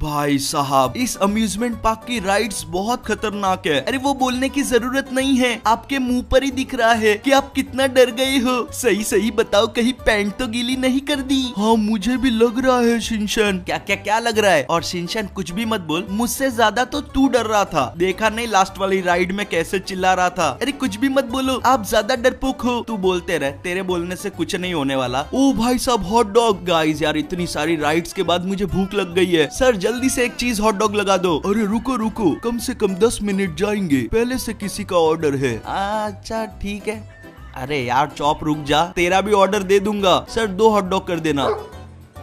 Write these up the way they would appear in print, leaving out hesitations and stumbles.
भाई साहब, इस अम्यूजमेंट पार्क की राइड्स बहुत खतरनाक है। अरे वो बोलने की जरूरत नहीं है, आपके मुंह पर ही दिख रहा है कि आप कितना डर गए हो। सही सही बताओ, कहीं पैंट तो गीली नहीं कर दी? हाँ मुझे भी लग रहा है शिनचैन। क्या क्या क्या लग रहा है? और शिनचैन कुछ भी मत बोल, मुझसे ज्यादा तो तू डर रहा था। देखा नहीं लास्ट वाली राइड में कैसे चिल्ला रहा था? अरे कुछ भी मत बोलो, आप ज्यादा डरपोक हो। तू बोलते रह, तेरे बोलने से कुछ नहीं होने वाला। ओ भाई साहब, हॉट डॉग। गाइस यार, इतनी सारी राइड्स के बाद मुझे भूख लग गई है। सर जल्दी से एक चीज हॉट डॉग लगा दो। अरे रुको रुको, कम से कम 10 मिनट जाएंगे, पहले से किसी का ऑर्डर है। अच्छा ठीक है। अरे यार चॉप रुक जा, तेरा भी ऑर्डर दे दूंगा। सर 2 हॉट डॉग कर देना।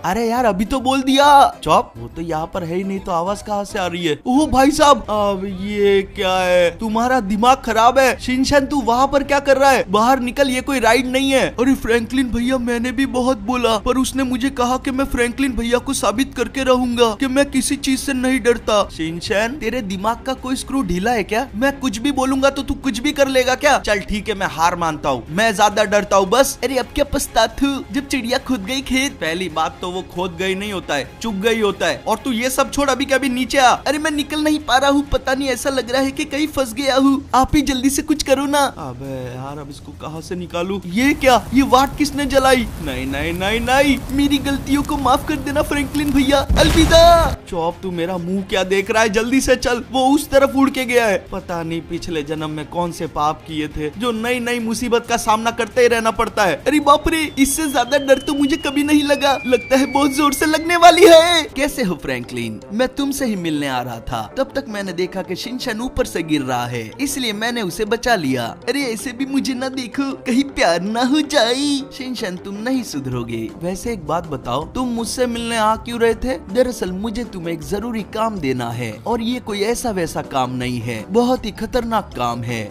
अरे यार अभी तो बोल दिया। चॉप, वो तो यहाँ पर है ही नहीं तो आवाज कहाँ से आ रही है? ओह भाई साहब, अब ये क्या है? तुम्हारा दिमाग खराब है। शिनचैन तू वहाँ पर क्या कर रहा है? बाहर निकल, ये कोई राइड नहीं है। अरे फ्रैंकलिन भैया, मैंने भी बहुत बोला, पर उसने मुझे कहा कि मैं फ्रैंकलिन भैया को साबित करके रहूंगा कि मैं किसी चीज से नहीं डरता। शिनचैन, तेरे दिमाग का कोई स्क्रू ढीला है क्या? मैं कुछ भी बोलूंगा तो तू कुछ भी कर लेगा क्या? चल ठीक है, मैं हार मानता हूँ, मैं ज्यादा डरता हूँ बस। अरे अब क्या पछताता हूँ जब चिड़िया खुद गई खेत। पहली बात तो वो खोद गई नहीं होता है, चुग गई होता है। और तू ये सब छोड़, अभी क्या अभी नीचे आ। अरे मैं निकल नहीं पा रहा हूँ, पता नहीं ऐसा लग रहा है कि कहीं फंस गया हूँ। आप ही जल्दी से कुछ करो ना। अबे यार, अब इसको कहाँ से निकालूं? ये क्या, ये वाट किसने जलाई? नहीं नहीं नहीं नहीं, मेरी गलतियों को माफ कर देना फ्रैंकलिन भैया, अलविदा। चॉप, तू मेरा मुंह क्या देख रहा है? जल्दी से चल, वो उस तरफ उड़ के गया है। पता नहीं पिछले जन्म में कौन से पाप किए थे जो नई नई मुसीबत का सामना करते ही रहना पड़ता है। अरे बाप रे, इससे ज्यादा डर तो मुझे कभी नहीं लगा। लगता है बहुत जोर से लगने वाली है। कैसे हो फ्रैंकलिन? मैं तुमसे ही मिलने आ रहा था, तब तक मैंने देखा कि शिनचैन ऊपर से गिर रहा है, इसलिए मैंने उसे बचा लिया। अरे ऐसे भी मुझे ना देखो, कहीं प्यार ना हो जाए। शिनचैन तुम नहीं सुधरोगे। वैसे एक बात बताओ, तुम मुझसे मिलने आ क्यों रहे थे? दरअसल मुझे तुम्हें एक जरूरी काम देना है, और ये कोई ऐसा वैसा काम नहीं है, बहुत ही खतरनाक काम है।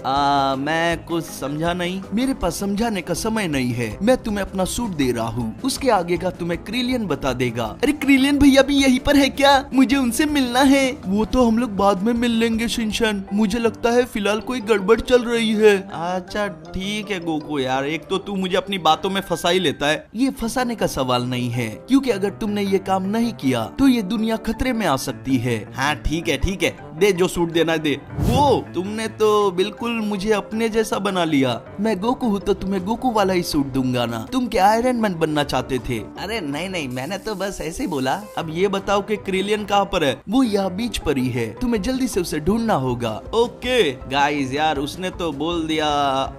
मैं कुछ समझा नहीं। मेरे पास समझाने का समय नहीं है। मैं तुम्हें अपना सूट दे रहा हूँ, उसके आगे का तुम्हें क्रिलियन बता देगा। अरे क्रिलियन भैया भी यहीं पर है क्या? मुझे उनसे मिलना है। वो तो हम लोग बाद में मिल लेंगे शिनचैन, मुझे लगता है फिलहाल कोई गड़बड़ चल रही है। अच्छा ठीक है गोकू यार, एक तो तू मुझे अपनी बातों में फंसा ही लेता है। ये फंसाने का सवाल नहीं है, क्योंकि अगर तुमने ये काम नहीं किया तो ये दुनिया खतरे में आ सकती है। हाँ ठीक है ठीक है, दे जो सूट देना दे। वो तुमने तो बिल्कुल मुझे अपने जैसा बना लिया। मैं गोकू हूँ तो तुम्हें गोकू वाला ही सूट दूंगा ना। तुम क्या आयरन मैन बनना चाहते थे? अरे नहीं नहीं, मैंने तो बस ऐसे ही बोला। अब ये बताओ कि क्रिलियन कहाँ पर है? वो यहाँ बीच पर ही है, तुम्हें जल्दी से उसे ढूंढना होगा। ओके गाइस यार, उसने तो बोल दिया।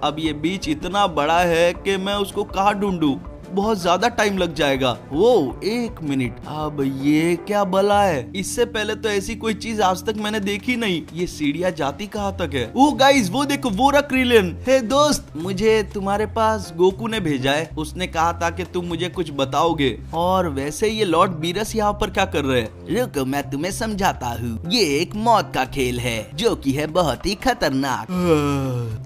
अब ये बीच इतना बड़ा है कि मैं उसको कहाँ ढूंढूं? बहुत ज्यादा टाइम लग जाएगा। वो 1 मिनट, अब ये क्या बला है? इससे पहले तो ऐसी कोई चीज आज तक मैंने देखी नहीं। ये सीढ़ियाँ जाती कहाँ तक है? ओ गाइस, वो देखो, वो रहा क्रिलियन। हे दोस्त, मुझे तुम्हारे पास गोकू ने भेजा है। उसने कहा था कि तुम मुझे कुछ बताओगे। और वैसे ये लॉर्ड बीरस यहाँ पर क्या कर रहे हैं? रुको मैं तुम्हें समझाता हूँ। ये एक मौत का खेल है जो कि है बहुत ही खतरनाक।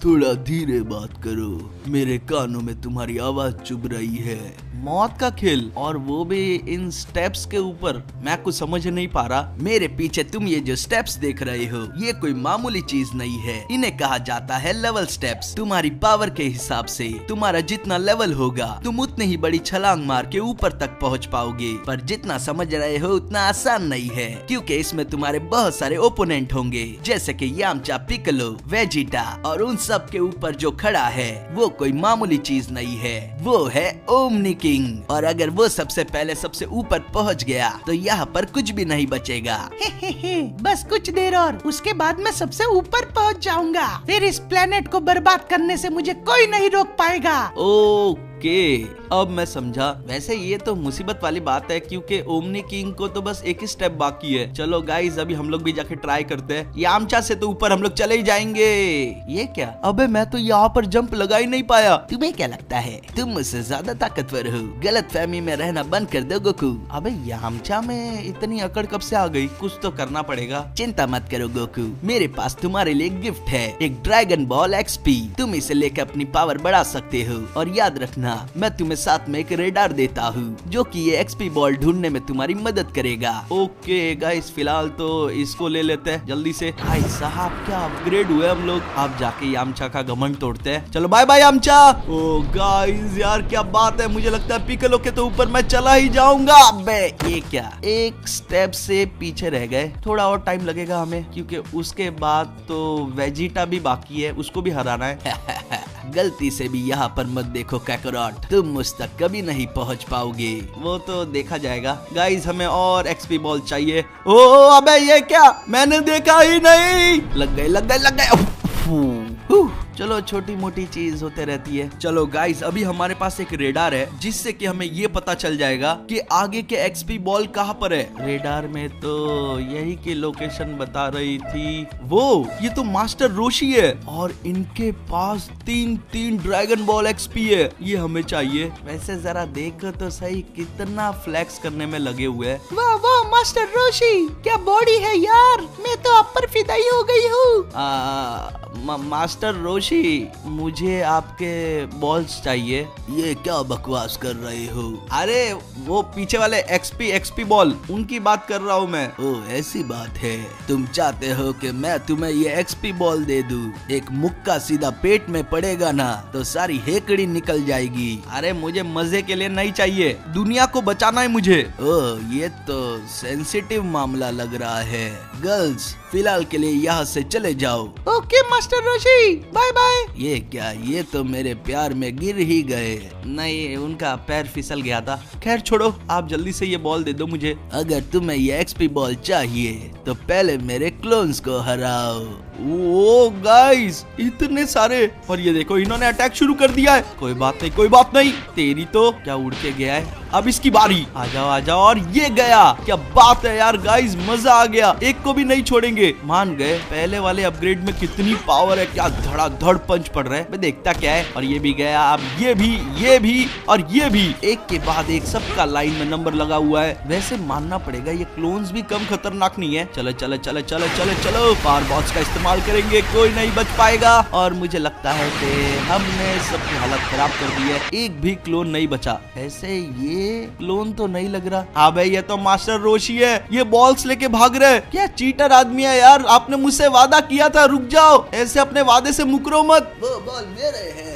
थोड़ा धीरे बात करो, मेरे कानों में तुम्हारी आवाज चुभ रही है। मौत का खेल, और वो भी इन स्टेप्स के ऊपर। मैं कुछ समझ नहीं पा रहा। मेरे पीछे तुम ये जो स्टेप्स देख रहे हो, ये कोई मामूली चीज नहीं है। इन्हें कहा जाता है लेवल स्टेप्स। तुम्हारी पावर के हिसाब से तुम्हारा जितना लेवल होगा, तुम उतनी ही बड़ी छलांग मार के ऊपर तक पहुंच पाओगे। पर जितना समझ रहे हो उतना आसान नहीं है, क्योंकि इसमें तुम्हारे बहुत सारे ओपोनेंट होंगे, जैसे कि यामचा, पिकलो, वेजिटा, और उन सब के ऊपर जो खड़ा है वो कोई मामूली चीज नहीं है, वो है ओमनी किंग। और अगर वो सबसे पहले सबसे ऊपर पहुंच गया तो यहाँ पर कुछ भी नहीं बचेगा। बस कुछ देर और, उसके बाद मैं सबसे ऊपर पहुंच जाऊंगा। फिर इस प्लेनेट को बर्बाद करने से मुझे कोई नहीं रोक पाएगा। अब मैं समझा। वैसे ये तो मुसीबत वाली बात है, क्योंकि ओमनी किंग को तो बस एक ही स्टेप बाकी है। चलो गाइस, अभी हम लोग भी जाके ट्राई करते हैं। यामचा से तो ऊपर हम लोग चले ही जाएंगे। ये क्या? अबे मैं तो यहाँ पर जंप लगा ही नहीं पाया। तुम्हें क्या लगता है तुम मुझसे ज्यादा ताकतवर हो? गलतफहमी में रहना बंद कर दो गोकू। अबे यामचा में इतनी अकड़ कब से आ गई? कुछ तो करना पड़ेगा। चिंता मत करो गोकू, मेरे पास तुम्हारे लिए गिफ्ट है, एक ड्रैगन बॉल XP। तुम इसे लेकर अपनी पावर बढ़ा सकते हो। और याद रखना, मैं तुम्हें साथ में एक रेडार देता हूँ जो कि ये एक्सपी बॉल ढूंढने में तुम्हारी मदद करेगा। ओके गाइस, फिलहाल तो इसको ले लेते हैं जल्दी से। भाई साहब क्या अपग्रेड हुए हम लोग। आप जाके यामचा का घमंड तोड़ते हैं। चलो बाय बाय यामचा। ओ गाइस यार क्या बात है, मुझे लगता है पिकलो के तो ऊपर मैं चला ही जाऊंगा। अबे ये क्या, एक स्टेप से पीछे रह गए। थोड़ा और टाइम लगेगा हमें क्योंकि उसके बाद तो वेजिटा भी बाकी है, उसको भी हराना है। गलती से भी यहाँ पर मत देखो कैकरॉट, तुम मुझ तक कभी नहीं पहुँच पाओगे। वो तो देखा जाएगा। गाइस हमें और एक्सपी बॉल चाहिए। ओ अबे ये क्या, मैंने देखा ही नहीं। लग गए लग गए लग गए। चलो छोटी मोटी चीज होते रहती है। चलो गाइस अभी हमारे पास एक रेडार है जिससे कि हमें ये पता चल जाएगा कि आगे के एक्सपी बॉल कहाँ पर है। रेडार में तो यही की लोकेशन बता रही थी। वो ये तो मास्टर रोशी है और इनके पास तीन ड्रैगन बॉल एक्सपी है। ये हमें चाहिए। वैसे जरा देखो तो सही कितना फ्लैक्स करने में लगे हुए है। वाह वाह मास्टर रोशी, क्या बॉडी है यार, मैं तो आप पर फिदा ही हो गई हूँ। मास्टर रोशी मुझे आपके बॉल्स चाहिए। ये क्या बकवास कर रहे हो? अरे वो पीछे वाले एक्सपी बॉल, उनकी बात कर रहा हूँ मैं। ओ ऐसी बात है, तुम चाहते हो कि मैं तुम्हें ये एक्सपी बॉल दे दूं? एक मुक्का सीधा पेट में पड़ेगा ना तो सारी हेकड़ी निकल जाएगी। अरे मुझे मजे के लिए नहीं चाहिए, दुनिया को बचाना है मुझे। ओह ये तो सेंसिटिव मामला लग रहा है। गर्ल्स फिलहाल के लिए यहाँ से चले जाओ। ओके मास्टर रोशी, बाय बाय। ये क्या, ये तो मेरे प्यार में गिर ही गए। नहीं उनका पैर फिसल गया था। खैर छोड़ो, आप जल्दी से ये बॉल दे दो मुझे। अगर तुम्हें ये एक्सपी बॉल चाहिए तो पहले मेरे क्लोन्स को हराओ। ओ गाइस इतने सारे, और ये देखो इन्होंने अटैक शुरू कर दिया है। कोई बात नहीं कोई बात नहीं, तेरी तो क्या उड़ के गया है। अब इसकी बारी, आ जाओ और ये गया। क्या बात है यार गाइस, मजा आ गया। एक को भी नहीं छोड़ेंगे। मान गए पहले वाले अपग्रेड में कितनी पावर है, क्या धड़ाधड़ पंच पड़ रहा है। मैं देखता क्या है। और ये भी गया, अब ये भी और ये भी। एक के बाद एक सबका लाइन में नंबर लगा हुआ है। वैसे मानना पड़ेगा ये क्लोन्स भी कम खतरनाक नहीं है। चलो चलो चलो चलो चलो चलो, पावर बॉल्स का इस्तेमाल करेंगे, कोई नहीं बच पाएगा। और मुझे लगता है कि हमने सबकी हालत खराब कर दी है, एक भी क्लोन नहीं बचा। ऐसे ये क्लोन तो नहीं लग रहा। हाँ भाई ये तो मास्टर रोशी है, ये बॉल्स लेके भाग रहे। क्या चीटर आदमी है यार, आपने मुझसे वादा किया था, रुक जाओ, ऐसे अपने वादे से मुकरो मत। वो बॉल मेरे हैं।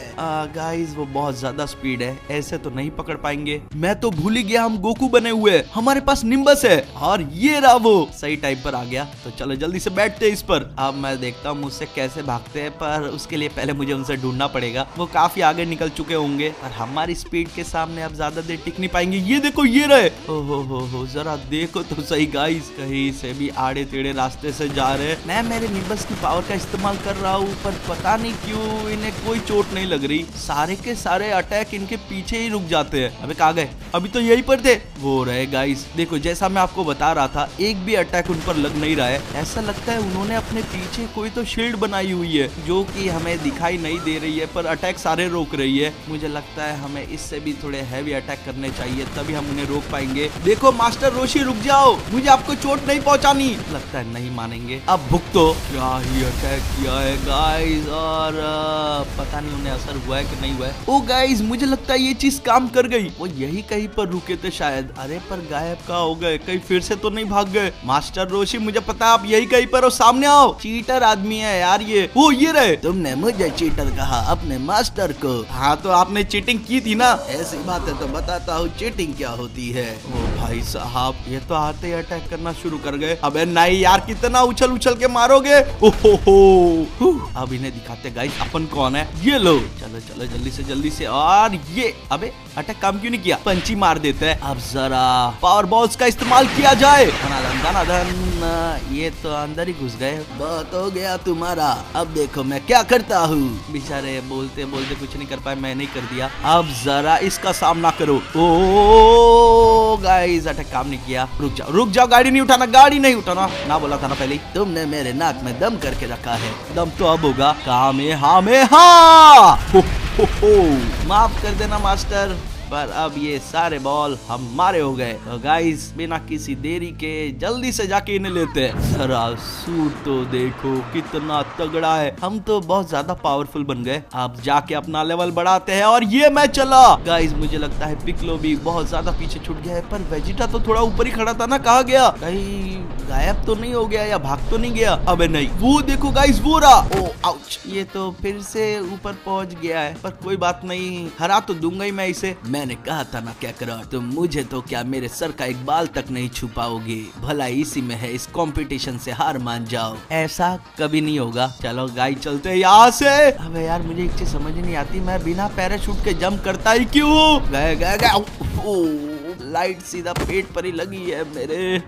गाइस वो बहुत ज्यादा स्पीड है, ऐसे तो नहीं पकड़ पाएंगे। मैं तो भूल ही गया हम गोकू बने हुए, हमारे पास निम्बस है। और ये रहा वो, सही टाइम पर आ गया। तो चलो जल्दी से बैठते इस पर। अब मैं देखता हूँ मुझसे कैसे भागते हैं, पर उसके लिए पहले मुझे उनसे ढूंढना पड़ेगा। वो काफी आगे निकल चुके होंगे और हमारी स्पीड के सामने अब ज्यादा देर टिक नहीं पाएंगे। ये देखो ये रहे। हो जरा देखो तो सही गाइस, कहीं से भी आड़े टेढ़े रास्ते से जा रहे हैं। मैं मेरे निम्बस की पावर का इस्तेमाल कर रहा हूँ, पर पता नहीं क्यों इन्हें कोई चोट नहीं लग रही। सारे के सारे अटैक इनके पीछे ही रुक जाते हैं। अबे कहाँ गए, अभी तो यही पर थे। वो रहे गाइस, देखो जैसा मैं आपको बता रहा था, एक भी अटैक उन पर लग नहीं रहा है। ऐसा लगता है उन्होंने अपने पीछे कोई तो शील्ड बनाई हुई है जो कि हमें दिखाई नहीं दे रही है, पर अटैक सारे रोक रही है। मुझे लगता है हमें इससे भी थोड़े हैवी अटैक करने चाहिए, तभी हम उन्हें रोक पाएंगे। देखो मास्टर रोशी रुक जाओ, मुझे आपको चोट नहीं पहुंचानी। लगता है नहीं मानेंगे। अब भुगतो। क्या ही अटैक किया है गाइस, और पता नहीं उन्हें असर हुआ है कि नहीं हुआ है। ओ गाइस मुझे लगता है ये चीज काम कर गई। वो यही कहीं पर रुके थे शायद। अरे पर गायब कहाँ हो गए, कहीं फिर से तो नहीं भाग गए? मास्टर रोशी मुझे पता है आप यही कहीं पर हो, सामने आओ। चीटर आदमी है यार ये। वो ये रहे। तुमने मुझे चीटर कहा अपने मास्टर को। हाँ तो आपने चीटिंग की थी ना। ऐसी बात है तो बताता हूँ चीटिंग क्या होती है। ओ भाई साहब ये तो आते ही अटैक करना शुरू कर गए। अबे नहीं यार, कितना उछल उछल के मारोगे। ओहो अब इन्हें दिखाते गाइस अपन कौन है। ये लो, चलो चलो जल्दी से। और ये अबे अटैक काम क्यों नहीं किया, पंची मार देते हैं। अब जरा पावर बॉल्स का इस्तेमाल किया जाए। धनाधन, ये तो अंदर ही घुस गए। बहुत हो गया तुम्हारा, अब देखो मैं क्या करता हूँ। बेचारे बोलते बोलते कुछ नहीं कर पाए, मैंने ही कर दिया। अब जरा इसका सामना करो। ओ गाइस अटैक काम नहीं किया। रुक जाओ, गाड़ी नहीं उठाना ना बोला था ना पहले। तुमने मेरे नाक में दम करके रखा है, दम तो अब होगा। माफ कर देना मास्टर, पर अब ये सारे बॉल हमारे हो गए। तो गाइस बिना किसी देरी के जल्दी से जाके इन्हें लेते हैं। जरा सूट तो देखो कितना तगड़ा है, हम तो बहुत ज्यादा पावरफुल बन गए। अब जाके अपना लेवल बढ़ाते हैं और ये मैच चला। गाइस मुझे लगता है पिकलो भी बहुत ज्यादा पीछे छूट गया है, पर वेजिटा तो थोड़ा ऊपर ही खड़ा था ना, कहाँ गया? कहीं गायब तो नहीं हो गया या भाग तो नहीं गया? अबे नहीं, वो देखो गाइस वो रहा। ओ आउच, ये तो फिर से ऊपर पहुंच गया है, पर कोई बात नहीं, हरा तो दूंगा ही मैं इसे। मैंने कहा था ना क्या करो तुम, मुझे तो क्या मेरे सर का एक बाल तक नहीं छुपाओगे। भला इसी में है, इस कंपटीशन से हार मान जाओ। ऐसा कभी नहीं होगा। चलो गाइस चलते हैं यहाँ से। अबे यार मुझे एक चीज समझ नहीं आती, मैं बिना पैराशूट के जंप करता ही क्यों? गए गए गए, लाइट सीधा पेट पर ही लगी है मेरे।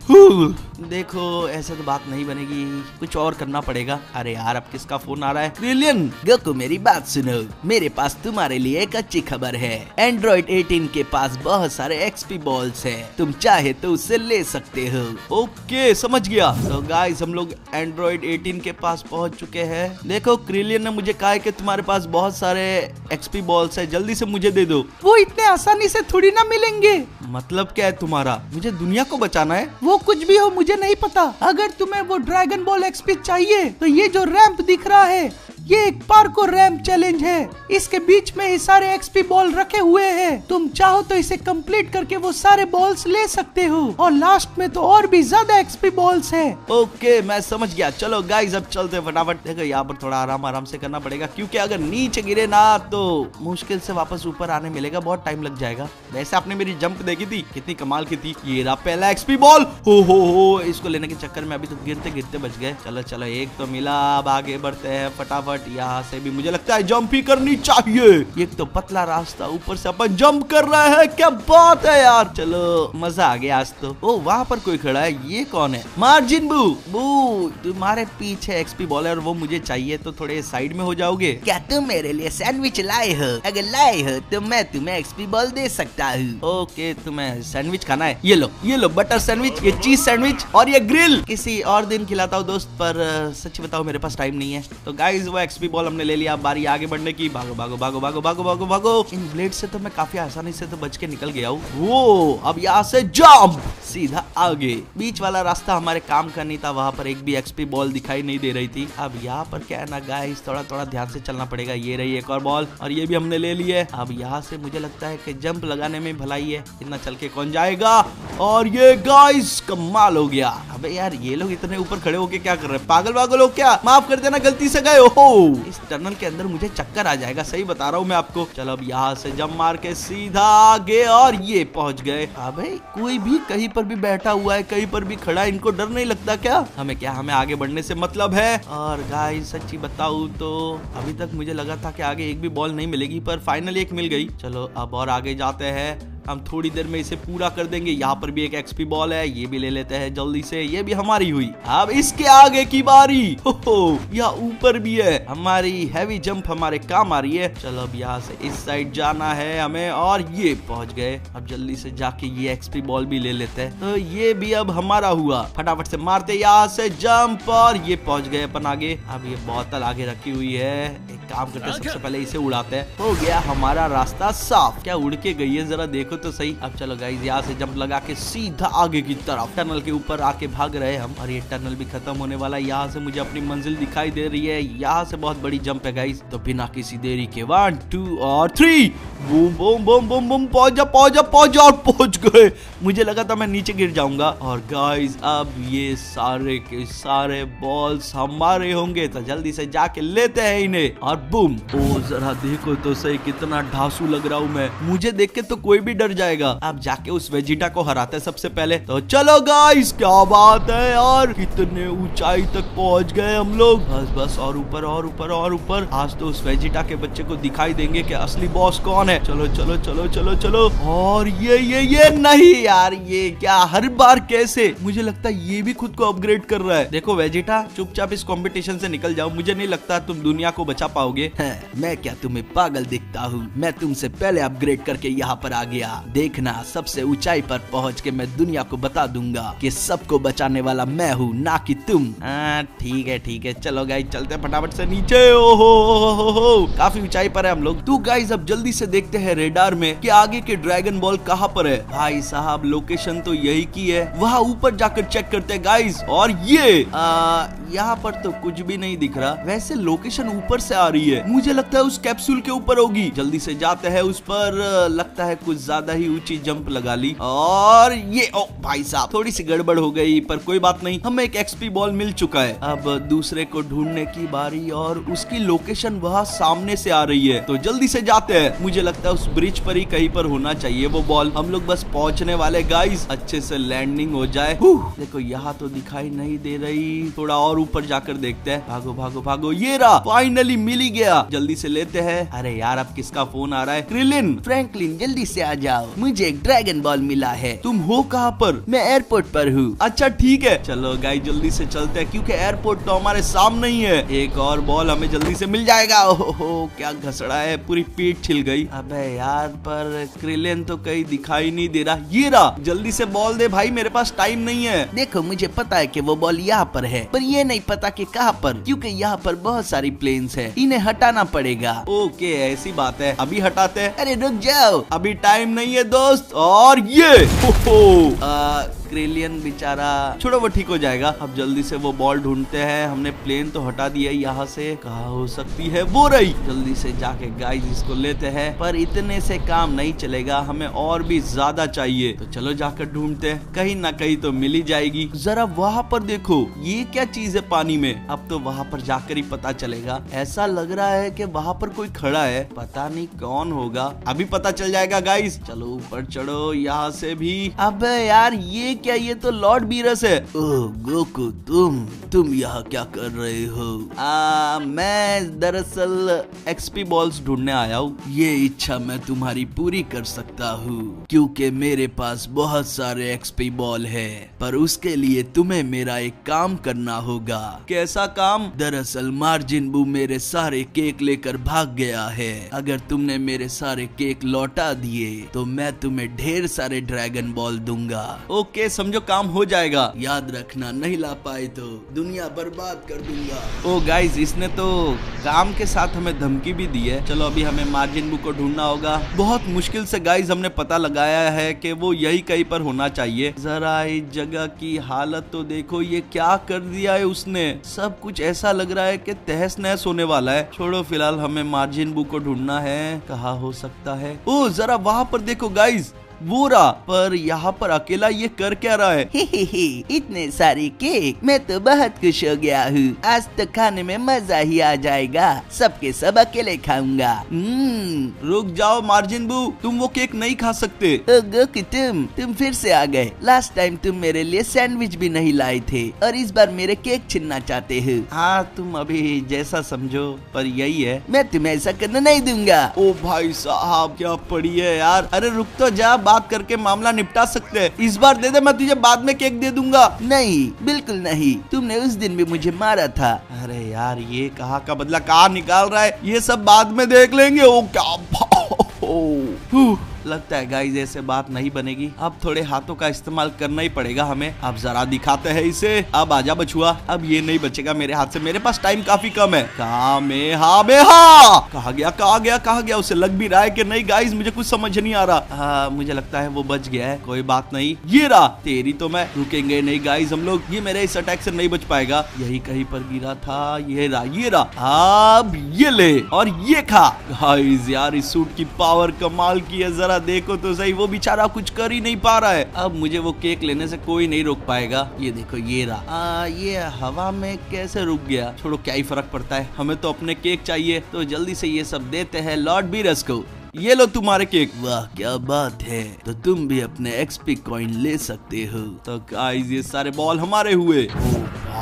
देखो ऐसे तो बात नहीं बनेगी, कुछ और करना पड़ेगा। अरे यार अब किसका फोन आ रहा है? क्रिलियन, गोकू मेरी बात सुनो, मेरे पास तुम्हारे लिए एक अच्छी खबर है। एंड्रॉइड 18 के पास बहुत सारे एक्सपी बॉल्स है, तुम चाहे तो उससे ले सकते हो। ओके समझ गया। तो गाइस हम लोग एंड्रॉइड 18 के पास पहुंच चुके हैं। देखो क्रिलियन ने मुझे कहा है कि तुम्हारे पास बहुत सारे एक्सपी बॉल्स है, जल्दी से मुझे दे दो। वो इतने आसानी से थोड़ी ना मिलेंगे। मतलब क्या है तुम्हारा? मुझे दुनिया को बचाना है? वो कुछ भी हो मुझे नहीं पता। अगर तुम्हें वो ड्रैगन बॉल एक्सपी चाहिए तो ये जो रैंप दिख रहा है ये एक पार्कोर रैंप चैलेंज है। इसके बीच में ही सारे एक्सपी बॉल रखे हुए हैं। तुम चाहो तो इसे कंप्लीट करके वो सारे बॉल्स ले सकते हो, और लास्ट में तो और भी ज्यादा एक्सपी बॉल्स हैं। ओके मैं समझ गया। चलो गाइस अब चलते हैं फटाफट। देखो यहाँ पर थोड़ा आराम आराम से करना पड़ेगा, क्योंकि अगर नीचे गिरे ना तो मुश्किल से वापस ऊपर आने मिलेगा, बहुत टाइम लग जाएगा। वैसे आपने मेरी जंप देखी थी, कितनी कमाल की थी। ये रहा पहला एक्सपी बॉल। हो इसको लेने के चक्कर में अभी तो गिरते गिरते बच गए। चलो चलो एक तो मिला, अब आगे बढ़ते हैं फटाफट। यहाँ से भी मुझे लगता है जंप ही करनी चाहिए। एक तो पतला रास्ता, ऊपर से अपन जंप कर रहे हैं, क्या बात है यार। चलो मजा आ गया आज तो। ओ वहाँ पर कोई खड़ा है, ये कौन है? मार्जिन बू तुम्हारे पीछे एक्सपी बॉल है और वो मुझे चाहिए, तो थोड़े साइड में हो जाओगे। क्या तुम मेरे लिए सैंडविच लाए हो? अगर लाए हो तो मैं तुम्हें एक्सपी बॉल दे सकता हूँ। ओके तुम्हें सैंडविच खाना है, ये लो बटर सैंडविच, ये चीज सैंडविच और ये ग्रिल। किसी और दिन खिलाता हूँ दोस्त, पर सच बताओ मेरे पास टाइम नहीं है। तो गाइस वो एक्सपी बॉल हमने ले लिया, बारी आगे बढ़ने की। भागो भागो भागो भागो भागो भागो भागो। इन ब्लेड से तो मैं काफी आसानी से तो बच के निकल गया हूँ। वो अब यहाँ से जंप सीधा आगे। बीच वाला रास्ता हमारे काम का नहीं था, वहाँ पर एक भी एक्सपी बॉल दिखाई नहीं दे रही थी। अब यहाँ पर क्या है ना गाइस, थोड़ा थोड़ा ध्यान से चलना पड़ेगा। ये रही एक और बॉल और ये भी हमने ले ली है। अब यहाँ से मुझे लगता है कि जंप लगाने में भलाई है, इतना चल के कौन जाएगा। और ये गाइस कमाल हो गया। अबे यार ये लोग इतने ऊपर खड़े होके क्या कर रहे हैं? पागल वागल हो क्या? माफ कर देना, गलती से गए हो। इस टनल के अंदर मुझे चक्कर आ जाएगा, सही बता रहा हूँ मैं आपको। चलो अब यहाँ से जंप मार के सीधा आगे और ये पहुंच गए। अबे कोई भी कहीं पर भी बैठा हुआ है, कहीं पर भी खड़ा है, इनको डर नहीं लगता क्या? हमें आगे बढ़ने से मतलब है। और गाइस सच्ची बताऊं तो अभी तक मुझे लगा था कि आगे एक भी बॉल नहीं मिलेगी, पर फाइनली एक मिल गई। चलो अब और आगे जाते हैं, हम थोड़ी देर में इसे पूरा कर देंगे। यहाँ पर भी एक एक्सपी बॉल है, ये भी ले लेते हैं जल्दी से। ये भी हमारी हुई। अब इसके आगे की बारी। यहाँ ऊपर भी है, हमारी हैवी जंप हमारे काम आ रही है। चलो अब यहाँ से इस साइड जाना है हमें, और ये पहुंच गए। अब जल्दी से जाके ये एक्सपी बॉल भी ले लेते हैं। तो ये भी अब हमारा हुआ। फटाफट से मारते यहाँ से जंप, और ये पहुंच गए अपन आगे। अब ये बोतल आगे रखी हुई है, एक काम करते सबसे पहले इसे उड़ाते हैं। हो गया हमारा रास्ता साफ। क्या उड़ के गई है, जरा देखो तो सही। अब चलो गाइस यहाँ से जंप लगा के सीधा आगे की तरफ टनल के ऊपर आके भाग रहे हम, और ये टनल भी खत्म होने वाला है। यहाँ से मुझे अपनी मंजिल दिखाई दे रही है। यहाँ से बहुत बड़ी जंप है गाइस। तो बिना किसी देरी के 1 2 और 3 boom boom boom boom boom, पहुंच जा और पहुंच गए। मुझे लगा था मैं नीचे गिर जाऊंगा। और गाइस अब ये सारे के सारे बॉल्स हमारे होंगे, तो जल्दी से जाके लेते हैं इन्हें। और बूम। ओ जरा देखो तो सही कितना ढांसू लग रहा हूँ मैं, मुझे देख के तो कोई भी डर जाएगा। अब जाके उस वेजिटा को हराते हैं सबसे पहले। तो चलो गाइस, क्या बात है यार, कितने ऊंचाई तक पहुंच गए हम लोग। बस और ऊपर और ऊपर और ऊपर। आज तो उस वेजिटा के बच्चे को दिखाई देंगे कि असली बॉस कौन है। चलो चलो चलो चलो चलो। और ये नहीं यार, ये क्या हर बार कैसे? मुझे लगता है ये भी खुद को अपग्रेड कर रहा है। देखो वेजिटा, चुपचाप इस कंपटीशन से निकल जाओ, मुझे नहीं लगता तुम दुनिया को बचा पाओगे। मैं क्या तुम्हें पागल दिखता हूँ? मैं तुमसे पहले अपग्रेड करके यहाँ पर आ गया। गया। देखना सबसे ऊंचाई पर पहुंच के मैं दुनिया को बता दूंगा कि सबको बचाने वाला मैं हूँ, ना कि तुम। ठीक है चलो गाइस चलते हैं फटाफट से नीचे। ओहो काफी ऊंचाई पर है हम लोग। तो गाइस अब जल्दी से देखते हैं रेडार में कि आगे के ड्रैगन बॉल कहाँ पर है। भाई साहब लोकेशन तो यही की है, वहाँ ऊपर जाकर चेक करते हैं गाइस। और ये यहाँ पर तो कुछ भी नहीं दिख रहा। वैसे लोकेशन ऊपर से आ रही है, मुझे लगता है उस कैप्सूल के ऊपर होगी। जल्दी से जाते हैं उस पर। लगता है कुछ ज्यादा ही ऊंची जंप लगा ली और ये ओ भाई साहब थोड़ी सी गड़बड़ हो गई, पर कोई बात नहीं, हमें एक एक्सपी बॉल मिल चुका है। अब दूसरे को ढूंढने की बारी और उसकी लोकेशन वहाँ सामने से आ रही है, तो जल्दी से जाते हैं। मुझे लगता है उस ब्रिज पर ही कहीं पर होना चाहिए वो बॉल। हम लोग बस पहुंचने वाले गाइस, अच्छे से लैंडिंग हो जाए। देखो यहाँ तो दिखाई नहीं दे रही, थोड़ा और ऊपर जाकर देखते हैं। भागो भागो भागो, ये रहा, फाइनली मिल ही गया। जल्दी से लेते हैं। अरे यार अब किसका फोन आ रहा है? क्रिलिन, फ्रैंकलिन जल्दी से आ जाओ, मुझे एक ड्रैगन बॉल मिला है। तुम हो कहाँ पर? मैं एयरपोर्ट पर हूँ। अच्छा ठीक है, चलो गाइस जल्दी से चलते हैं क्योंकि एयरपोर्ट तो हमारे सामने ही है। एक और बॉल हमें जल्दी से मिल जाएगा। ओहो क्या घसड़ा है, पूरी पीठ छिल गई। अबे यार पर क्रिलिन तो कहीं दिखाई नहीं दे रहा। ये रहा, जल्दी से बॉल दे भाई, मेरे पास टाइम नहीं है। देखो मुझे पता है कि वो बॉल यहाँ पर है, पर ये नहीं पता कि कहाँ पर, क्योंकि यहाँ पर बहुत सारी प्लेन्स है, इन्हें हटाना पड़ेगा। ओके ऐसी बात है, अभी हटाते हैं। अरे रुक जाओ, अभी टाइम नहीं है दोस्त। और ये क्रिलियन बेचारा, छोड़ो वो ठीक हो जाएगा। अब जल्दी से वो बॉल ढूंढते हैं। हमने प्लेन तो हटा दिया यहाँ से, कहाँ हो सकती है? वो रही। जल्दी से जाके गाइस इसको लेते हैं, पर इतने से काम नहीं चलेगा, हमें और भी ज्यादा चाहिए। तो चलो जाकर ढूंढते हैं, कहीं ना कहीं तो मिल ही जाएगी। जरा वहाँ पर देखो, ये क्या चीज है पानी में? अब तो वहाँ पर जाकर ही पता चलेगा। ऐसा लग रहा है कि वहाँ पर कोई खड़ा है, पता नहीं कौन होगा, अभी पता चल जाएगा गाइस। चलो ऊपर चढ़ो यहाँ से भी। अब यार ये क्या, ये तो लॉर्ड बीरस है। ओह गोकू, तुम यहाँ क्या कर रहे हो? मैं दरअसल एक्सपी बॉल्स ढूंढने आया हूँ। ये इच्छा मैं तुम्हारी पूरी कर सकता हूँ क्योंकि मेरे पास बहुत सारे एक्सपी बॉल है, पर उसके लिए तुम्हें मेरा एक काम करना होगा। कैसा काम? दरअसल मार्जिन बू मेरे सारे केक लेकर भाग गया है। अगर तुमने मेरे सारे केक लौटा दिए तो मैं तुम्हें ढेर सारे ड्रैगन बॉल दूंगा। ओके समझो काम हो जाएगा। याद रखना, नहीं ला पाए तो दुनिया बर्बाद कर दूंगा। ओ गाइस इसने तो काम के साथ हमें धमकी भी दी है। चलो अभी हमें मार्जिन बू को ढूंढना होगा। बहुत मुश्किल से गाइस हमने पता लगाया है कि वो यही कहीं पर होना चाहिए। जरा इस जगह की हालत तो देखो, ये क्या कर दिया है उसने। सब कुछ ऐसा लग रहा है कि तहस नहस होने वाला है। छोड़ो फिलहाल हमें मार्जिन बू को ढूंढना है, कहाँ हो सकता है। ओ जरा वहाँ पर देखो गाइस, वो रहा, पर यहाँ पर अकेला ये कर क्या रहा है? इतने सारे केक, मैं तो बहुत खुश हो गया हूँ। आज तो खाने में मजा ही आ जाएगा, सबके सब अकेले खाऊंगा। रुक जाओ मार्जिन बू, तुम वो केक नहीं खा सकते। गोकू तुम फिर से आ गए। लास्ट टाइम तुम मेरे लिए सैंडविच भी नहीं लाए थे और इस बार मेरे केक छीनना चाहते हो। हाँ तुम अभी जैसा समझो, पर यही है, मैं तुम्हें ऐसा करने नहीं दूंगा। ओ भाई साहब क्या पड़ी है यार। अरे रुक तो जा, बात करके मामला निपटा सकते हैं। इस बार दे दे, मैं तुझे बाद में केक दे दूंगा। नहीं बिल्कुल नहीं, तुमने उस दिन भी मुझे मारा था। अरे यार ये कहाँ का बदला कहाँ निकाल रहा है, ये सब बाद में देख लेंगे। ओ क्या लगता है गाइस ऐसे बात नहीं बनेगी। अब थोड़े हाथों का इस्तेमाल करना ही पड़ेगा हमें। अब जरा दिखाते हैं इसे। अब आजा बछुआ, अब ये नहीं बचेगा मेरे हाथ से। मेरे पास टाइम काफी कम है। कहा गया? उसे लग भी रहा है कि नहीं गाइस, मुझे कुछ समझ नहीं आ रहा। मुझे लगता है वो बच गया है, कोई बात नहीं। ये रहा, तेरी तो मैं रुकेंगे नहीं गाइस हम लोग। ये मेरे इस अटैक से नहीं बच पाएगा। यही कहीं पर गिरा था। ये रहा। अब ये ले और ये खा। गाइस यार इस सूट की पावर कमाल की है, जरा देखो तो सही। वो बेचारा कुछ कर ही नहीं पा रहा है। अब मुझे वो केक लेने से कोई नहीं रोक पाएगा। ये देखो ये रहा। ये हवा में कैसे रुक गया? छोड़ो क्या ही फर्क पड़ता है, हमें तो अपने केक चाहिए। तो जल्दी से ये सब देते हैं लॉर्ड बीरस को। ये लो तुम्हारे केक। वाह क्या बात है, तो तुम भी अपने एक्सपी कॉइन ले सकते हो। तो गाइस ये सारे बॉल हमारे हुए।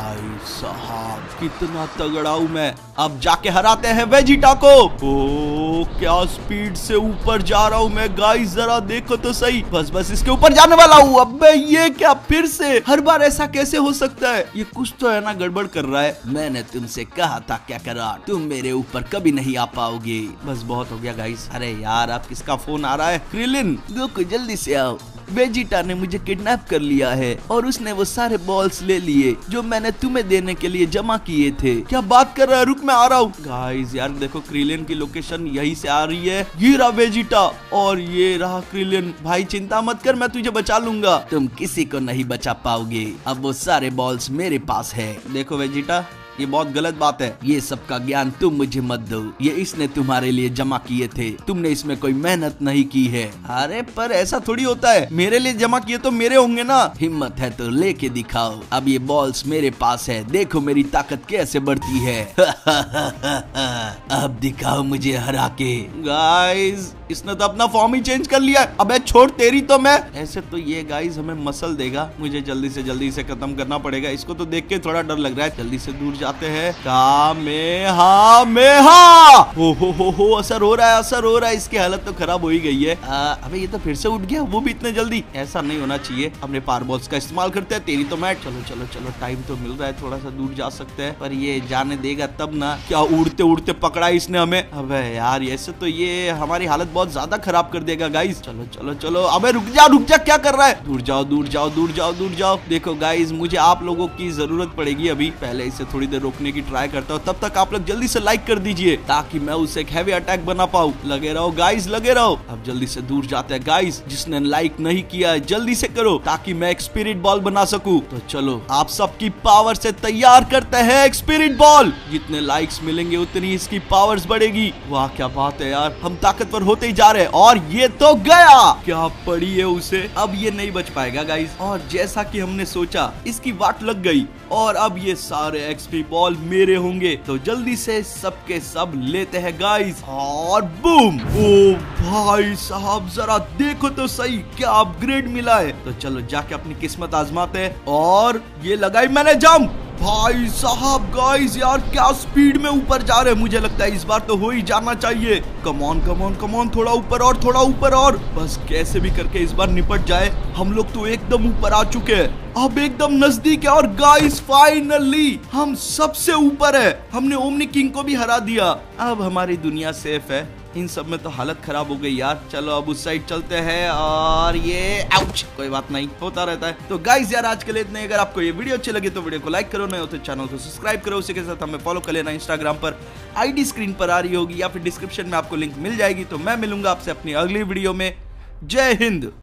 भाई साहब कितना तगड़ा हूँ मैं। अब जाके हराते हैं वेजिटा को। ओ क्या स्पीड से ऊपर जा रहा हूँ मैं गाइस, जरा देखो तो सही। बस इसके ऊपर जाने वाला हूँ। अबे ये क्या फिर से, हर बार ऐसा कैसे हो सकता है? ये कुछ तो है ना, गड़बड़ कर रहा है। मैंने तुमसे कहा था क्या करा, तुम मेरे ऊपर कभी नहीं आ पाओगे। बस बहुत हो गया गाइस। अरे यार अब किसका फोन आ रहा है? क्रिलिन रुको जल्दी से आओ। वेजिटा ने मुझे किडनैप कर लिया है और उसने वो सारे बॉल्स ले लिए जो मैंने तुम्हें देने के लिए जमा किए थे। क्या बात कर रहा है? रुक मैं आ रहा हूँ। गाइस यार देखो क्रिलिन की लोकेशन यहीं से आ रही है। ये रहा वेजिटा और ये रहा क्रिलिन। भाई चिंता मत कर, मैं तुझे बचा लूंगा। तुम किसी को नहीं बचा पाओगे, अब वो सारे बॉल्स मेरे पास है। देखो वेजिटा ये बहुत गलत बात है। ये सब का ज्ञान तुम मुझे मत दो, ये इसने तुम्हारे लिए जमा किए थे, तुमने इसमें कोई मेहनत नहीं की है। अरे पर ऐसा थोड़ी होता है, मेरे लिए जमा किए तो मेरे होंगे ना। हिम्मत है तो लेके दिखाओ। अब ये बॉल्स मेरे पास है, देखो मेरी ताकत कैसे बढ़ती है। अब दिखाओ मुझे हरा के। गाइस इसने तो अपना फॉर्म ही चेंज कर लिया है। अबे छोड़ तेरी तो मैं। ऐसे तो ये गाइस हमें मसल देगा, मुझे जल्दी से खत्म करना पड़ेगा। इसको तो देख के थोड़ा डर लग रहा है। जल्दी से दूर जाते हैं। हो असर हो रहा है। इसकी हालत तो खराब हो ही गई है। अबे ये तो फिर से उठ गया, वो भी इतने जल्दी। ऐसा नहीं होना चाहिए। अपने पावर बॉल्स का इस्तेमाल करते हैं। तेरी तो मैट। चलो टाइम तो मिल रहा है, थोड़ा सा दूर जा सकते हैं। पर ये जाने देगा तब ना। क्या उड़ते उड़ते पकड़ा इसने हमें। अबे यार ऐसे तो ये हमारी हालत बहुत ज्यादा खराब कर देगा गाइस। चलो अबे रुक जा, क्या कर रहा है? दूर जाओ। देखो गाइस मुझे आप लोगों की जरूरत पड़ेगी अभी। पहले इसे थोड़ी देर रोकने की ट्राई करता हूँ। तब तक आप लोग जल्दी से लाइक कर दीजिए ताकि मैं उसे एक हैवी अटैक बना पाऊँ। लगे रहो गाइस, लगे रहो। अब जल्दी से दूर जाते हैं गाइस। जिसने लाइक नहीं किया है जल्दी से करो ताकि मैं एक स्पिरिट बॉल बना सकूं। तो चलो आप सबकी पावर से तैयार करते हैं एक स्पिरिट बॉल। जितने लाइक्स मिलेंगे उतनी इसकी पावर्स बढ़ेगी। वाह क्या बात है यार, हम ताकतवर होते ही जा रहे हैं। और ये तो गया, क्या पड़ी है उसे। अब ये नहीं बच पाएगा गाइस। और जैसा कि हमने सोचा इसकी वाट लग गई और अब ये सारे एक्सपी बॉल मेरे होंगे। तो जल्दी से सबके सब लेते हैं गाइस। और बूम। ओ भाई साहब जरा देखो तो सही, क्या अपग्रेड मिला है। तो चलो जाके अपनी किस्मत आजमाते हैं। और ये लगाई मैंने जंप। भाई साहब गाइस यार क्या स्पीड में ऊपर जा रहे हैं। मुझे लगता है इस बार तो हो ही जाना चाहिए। कम ऑन थोड़ा ऊपर और बस कैसे भी करके इस बार निपट जाए। हम लोग तो एकदम ऊपर आ चुके हैं, अब एकदम नजदीक है। और गाइस फाइनली हम सबसे ऊपर है। हमने ओमनी किंग को भी हरा दिया। अब हमारी दुनिया सेफ है। इन सब में तो हालत खराब हो गई यार। चलो अब उस साइड चलते हैं। और ये आउच, कोई बात नहीं, होता रहता है। तो गाइस यार आज के लिए इतने। अगर आपको ये वीडियो अच्छी लगे तो वीडियो को लाइक करो, नहीं हो तो चैनल को सब्सक्राइब करो। उसी के साथ हमें फॉलो कर लेना। इंस्टाग्राम पर आईडी स्क्रीन पर आ रही होगी या फिर डिस्क्रिप्शन में आपको लिंक मिल जाएगी। तो मैं मिलूंगा आपसे अपनी अगली वीडियो में। जय हिंद।